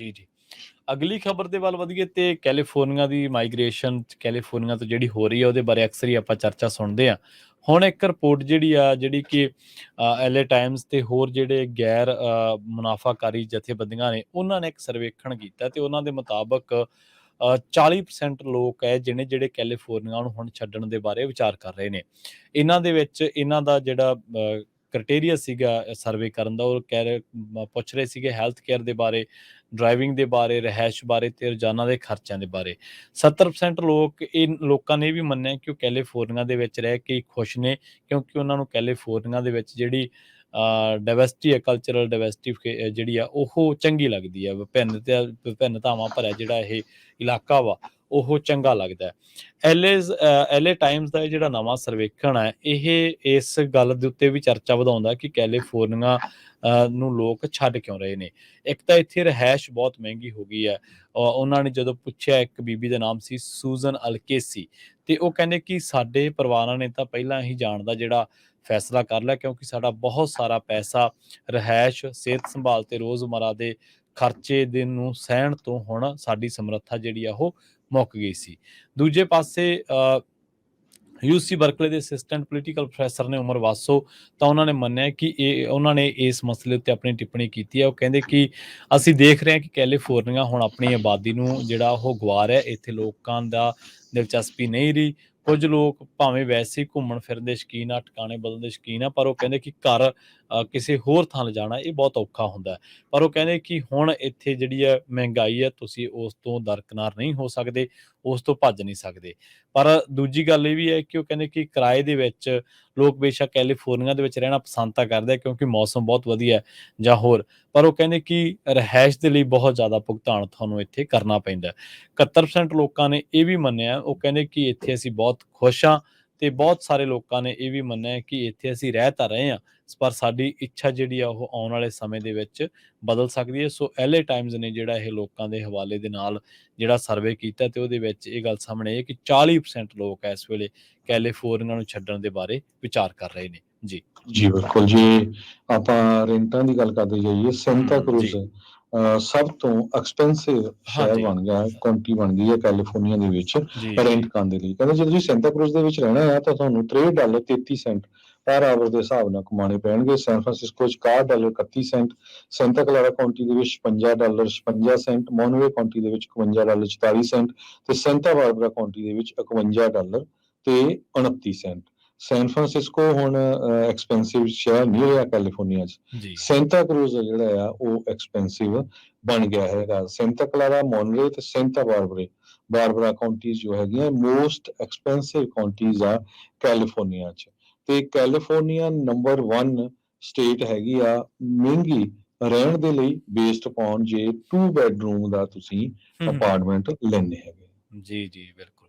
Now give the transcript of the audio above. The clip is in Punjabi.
ਜੀ, ਜੀ। ਅਗਲੀ ਖਬਰ ਦੇ ਵੱਲ ਵਧੀਏ ਤੇ ਕੈਲੀਫੋਰਨੀਆ ਦੀ ਮਾਈਗ੍ਰੇਸ਼ਨ ਕੈਲੀਫੋਰਨੀਆ ਤੋਂ ਜਿਹੜੀ ਹੋ ਰਹੀ ਹੈ ਉਹਦੇ ਬਾਰੇ ਅਕਸਰ ਹੀ ਆਪਾਂ ਚਰਚਾ ਸੁਣਦੇ ਹਾਂ। ਹੁਣ ਇੱਕ ਰਿਪੋਰਟ ਜਿਹੜੀ ਆ ਜਿਹੜੀ ਕਿ ਐਲਏ ਟਾਈਮਸ ਤੇ ਹੋਰ ਜਿਹੜੇ ਗੈਰ ਮੁਨਾਫਾਕਾਰੀ ਜਥੇਬੰਦੀਆਂ ਨੇ ਉਹਨਾਂ ਨੇ ਇੱਕ ਸਰਵੇਖਣ ਕੀਤਾ ਤੇ ਉਹਨਾਂ ਦੇ ਮੁਤਾਬਕ 40% ਲੋਕ ਹੈ ਜਿਹੜੇ ਕੈਲੀਫੋਰਨੀਆ ਨੂੰ ਹੁਣ ਛੱਡਣ ਦੇ ਬਾਰੇ ਵਿਚਾਰ ਕਰ ਰਹੇ ਨੇ। ਇਹਨਾਂ ਦੇ ਵਿੱਚ ਇਹਨਾਂ ਦਾ ਜਿਹੜਾ ਕ੍ਰਾਈਟੇਰੀਆ ਸੀਗਾ ਸਰਵੇ ਕਰਨ ਦਾ, ਉਹ ਪੁੱਛ ਰਹੇ ਸੀਗੇ ਹੈਲਥ ਕੇਅਰ ਦੇ ਬਾਰੇ, ਡਰਾਈਵਿੰਗ ਦੇ ਬਾਰੇ, ਰਿਹਾਇਸ਼ ਬਾਰੇ ਤੇ ਰੋਜ਼ਾਨਾ ਦੇ ਖਰਚਿਆਂ ਦੇ ਬਾਰੇ। 70% ਲੋਕਾਂ ਨੇ ਵੀ ਮੰਨਿਆ ਕਿ ਉਹ ਕੈਲੀਫੋਰਨੀਆ ਦੇ ਵਿੱਚ ਰਹਿ ਕੇ ਖੁਸ਼ ਨੇ, ਕਿਉਂਕਿ ਉਹਨਾਂ ਨੂੰ ਕੈਲੀਫੋਰਨੀਆ ਦੇ ਵਿੱਚ ਜਿਹੜੀ ਡਾਇਵਰਸਿਟੀ ਹੈ, ਕਲਚਰਲ ਡਾਇਵਰਸਿਟੀ ਜਿਹੜੀ ਆ ਉਹ ਚੰਗੀ ਲੱਗਦੀ ਹੈ। ਵਿਭਿੰਨਤਾਵਾਂ ਭਰਿਆ ਜਿਹੜਾ ਇਹ ਇਲਾਕਾ ਵਾ ਉਹ ਚੰਗਾ ਲੱਗਦਾ ਹੈ। ਐਲਏ ਟਾਈਮਸ ਦਾ ਜਿਹੜਾ ਨਵਾਂ ਸਰਵੇਖਣ ਹੈ ਇਹ ਇਸ ਗੱਲ ਦੇ ਉੱਤੇ ਵੀ ਚਰਚਾ ਵਧਾਉਂਦਾ ਕਿ ਕੈਲੀਫੋਰਨੀਆ ਨੂੰ ਲੋਕ ਛੱਡ ਕਿਉਂ ਰਹੇ ਨੇ। ਇੱਕ ਤਾਂ ਇੱਥੇ ਰਿਹਾਇਸ਼ ਬਹੁਤ ਮਹਿੰਗੀ ਹੋ ਗਈ ਹੈ। ਉਹਨਾਂ ਨੇ ਜਦੋਂ ਪੁੱਛਿਆ, ਇੱਕ ਬੀਬੀ ਦਾ ਨਾਮ ਸੀ ਸੂਜ਼ਨ ਅਲਕੇਸੀ, ਤੇ ਉਹ ਕਹਿੰਦੇ ਕਿ ਸਾਡੇ ਪਰਿਵਾਰਾਂ ਨੇ ਤਾਂ ਪਹਿਲਾਂ ਹੀ ਜਾਣ ਦਾ ਜਿਹੜਾ ਫੈਸਲਾ ਕਰ ਲਿਆ, ਕਿਉਂਕਿ ਸਾਡਾ ਬਹੁਤ ਸਾਰਾ ਪੈਸਾ ਰਿਹਾਇਸ਼, ਸਿਹਤ ਸੰਭਾਲ ਤੇ ਰੋਜ਼ਮਰਾ ਦੇ ਖਰਚੇ ਦੇ ਨੂੰ ਸਹਿਣ ਤੋਂ ਹੁਣ ਸਾਡੀ ਸਮਰੱਥਾ ਜਿਹੜੀ ਆ ਉਹ ਮੁੱਕ ਗਈ ਸੀ। ਦੂਜੇ ਪਾਸੇ UC ਬਰਕਲੇ ਦੇ ਅਸਿਸਟੈਂਟ ਪੋਲੀਟੀਕਲ ਪ੍ਰੋਫੈਸਰ ਨੇ ਉਮਰ ਵਾਸੋ, ਤਾਂ ਉਹਨਾਂ ਨੇ ਮੰਨਿਆ ਕਿ ਉਹਨਾਂ ਨੇ ਇਸ ਮਸਲੇ ਉੱਤੇ ਆਪਣੀ ਟਿੱਪਣੀ ਕੀਤੀ ਹੈ। ਉਹ ਕਹਿੰਦੇ ਕਿ ਅਸੀਂ ਦੇਖ ਰਹੇ ਹਾਂ ਕਿ ਕੈਲੀਫੋਰਨੀਆ ਹੁਣ ਆਪਣੀ ਆਬਾਦੀ ਨੂੰ ਜਿਹੜਾ ਉਹ ਗਵਾ ਰਿਹਾ। ਇੱਥੇ ਲੋਕਾਂ ਦਾ ਦਿਲਚਸਪੀ ਨਹੀਂ ਰਹੀ। ਕੁਝ ਲੋਕ ਭਾਵੇਂ ਵੈਸੇ ਹੀ ਘੁੰਮਣ ਫਿਰਨ ਦੇ ਸ਼ੌਕੀਨ ਆ, ਟਿਕਾਣੇ ਬਦਲਣ ਦੇ ਸ਼ੌਕੀਨ ਆ, ਪਰ ਉਹ ਕਹਿੰਦੇ ਕਿ ਘਰ ਕਿਸੇ ਹੋਰ ਥਾਂ ਲਿਜਾਣਾ ਇਹ ਬਹੁਤ ਔਖਾ ਹੁੰਦਾ। ਪਰ ਉਹ ਕਹਿੰਦੇ ਕਿ ਹੁਣ ਇੱਥੇ ਜਿਹੜੀ ਹੈ ਮਹਿੰਗਾਈ ਹੈ, ਤੁਸੀਂ ਉਸ ਤੋਂ ਦਰਕਿਨਾਰ ਨਹੀਂ ਹੋ ਸਕਦੇ, ਉਸ ਤੋਂ ਭੱਜ ਨਹੀਂ ਸਕਦੇ। ਪਰ ਦੂਜੀ ਗੱਲ ਇਹ ਵੀ ਹੈ ਕਿ ਉਹ ਕਹਿੰਦੇ ਕਿ ਕਿਰਾਏ ਦੇ ਵਿੱਚ ਲੋਕ ਬੇਸ਼ੱਕ ਕੈਲੀਫੋਰਨੀਆ ਦੇ ਵਿੱਚ ਰਹਿਣਾ ਪਸੰਦ ਤਾਂ ਕਰਦੇ ਆ, ਕਿਉਂਕਿ ਮੌਸਮ ਬਹੁਤ ਵਧੀਆ ਹੈ ਜਾਂ ਹੋਰ, ਪਰ ਉਹ ਕਹਿੰਦੇ ਕਿ ਰਿਹਾਇਸ਼ ਦੇ ਲਈ ਬਹੁਤ ਜ਼ਿਆਦਾ ਭੁਗਤਾਨ ਤੁਹਾਨੂੰ ਇੱਥੇ ਕਰਨਾ ਪੈਂਦਾ। 71% ਲੋਕਾਂ ਨੇ ਇਹ ਵੀ ਮੰਨਿਆ, ਉਹ ਕਹਿੰਦੇ ਕਿ ਇੱਥੇ ਅਸੀਂ ਬਹੁਤ ਖੁਸ਼ ਹਾਂ, ਤੇ ਬਹੁਤ ਸਾਰੇ ਲੋਕਾਂ ਨੇ ਇਹ ਵੀ ਮੰਨਿਆ ਕਿ ਇੱਥੇ ਅਸੀਂ ਰਹਿ ਤਾਂ ਰਹੇ ਹਾਂ, ਪਰ ਸਾਡੀ ਇੱਛਾ ਜਿਹੜੀ ਆ ਉਹ ਆਉਣ ਵਾਲੇ ਸਮੇਂ ਦੇ ਵਿੱਚ ਬਦਲ ਸਕਦੀ ਹੈ। ਸੋ ਐਲਏ ਟਾਈਮਜ਼ ਨੇ ਜਿਹੜਾ ਇਹ ਲੋਕਾਂ ਦੇ ਹਵਾਲੇ ਦੇ ਨਾਲ ਜਿਹੜਾ ਸਰਵੇ ਕੀਤਾ, ਤੇ ਉਹਦੇ ਵਿੱਚ ਇਹ ਗੱਲ ਸਾਹਮਣੇ ਆਈ ਕਿ 40% ਲੋਕ ਇਸ ਵੇਲੇ ਕੈਲੀਫੋਰਨੀਆ ਨੂੰ ਛੱਡਣ ਦੇ ਬਾਰੇ ਵਿਚਾਰ ਕਰ ਰਹੇ ਨੇ। ਜੀ ਜੀ ਬਿਲਕੁਲ। ਜੇ ਆਪਾਂ ਰੈਂਟਾਂ ਦੀ ਗੱਲ ਕਰਦੇ ਜਾਈਏ, ਸੈਂਟਾ ਕਰੂਜ਼ ਸਭ ਤੋਂ ਐਕਸਪੈਂਸਿਵ ਸ਼ਹਿਰ ਬਣ ਗਿਆ, ਕੰਟਰੀ ਬਣ ਗਈ ਹੈ ਕੈਲੀਫੋਰਨੀਆ ਦੇ ਵਿੱਚ ਰੈਂਟ ਕਰਨ ਦੇ ਲਈ। ਕਹਿੰਦੇ ਜੇ ਤੁਸੀਂ ਸੈਂਟਾ ਕਰੂਜ਼ ਦੇ ਵਿੱਚ ਰਹਿਣਾ ਆ ਤਾਂ ਤੁਹਾਨੂੰ $63.33 ਪਰ ਆਵਰ ਦੇ ਹਿਸਾਬ ਨਾਲ ਕਮਾਉਣੇ ਪੈਣਗੇ। ਸੈਨ ਫਰਾਂਸਿਸਕੋ ਚ $61.31, ਸੈਂਟਾ ਕਲਾਰਾ ਕਾਉਂਟੀ ਦੇ ਵਿੱਚ $55.56, ਮੋਨਵੇ ਕਾਉਂਟੀ ਦੇ ਵਿੱਚ $52.44 ਤੇ ਸੈਂਟਾ ਬਾਰਬਰਾ ਕਾਉਂਟੀ ਦੇ ਵਿੱਚ $51.29। ਸੈਨ ਫਰਾਂਸਿਸਕੋ ਹੁਣ ਐਕਸਪੈਂਸਿਵ ਸ਼ਹਿਰ ਨਹੀਂ ਰਿਹਾ ਕੈਲੀਫੋਰਨੀਆ 'ਚ। ਸੈਂਟਾ ਕਰੂਜ਼ ਜਿਹੜਾ ਆ ਉਹ ਐਕਸਪੈਂਸਿਵ ਬਣ ਗਿਆ ਹੈਗਾ। ਸੈਂਟਾ ਕਲਾਰਾ, ਮੋਨਵੇ ਤੇ ਸੈਂਟਾ ਬਾਰਬਰਾ ਕਾਉਂਟੀਜ਼ ਜੋ ਹੈਗੀਆਂ ਮੋਸਟ ਐਕਸਪੈਂਸਿਵ ਕਾਉਂਟੀਜ਼ ਆ ਕੈਲੀਫੋਰਨੀਆ 'ਚ। ਤੇ ਕੈਲੀਫੋਰਨੀਆ ਨੰਬਰ 1 ਸਟੇਟ ਹੈਗੀ ਆ ਮਹਿੰਗੀ ਰਹਿਣ ਦੇ ਲਈ, ਬੇਸਡ ਅਪੋਨ ਜੇ 2 ਬੈਡਰੂਮ ਦਾ ਤੁਸੀਂ ਅਪਾਰਟਮੈਂਟ ਲੈਂਦੇ ਹੈਗੇ। ਜੀ ਜੀ ਬਿਲਕੁਲ।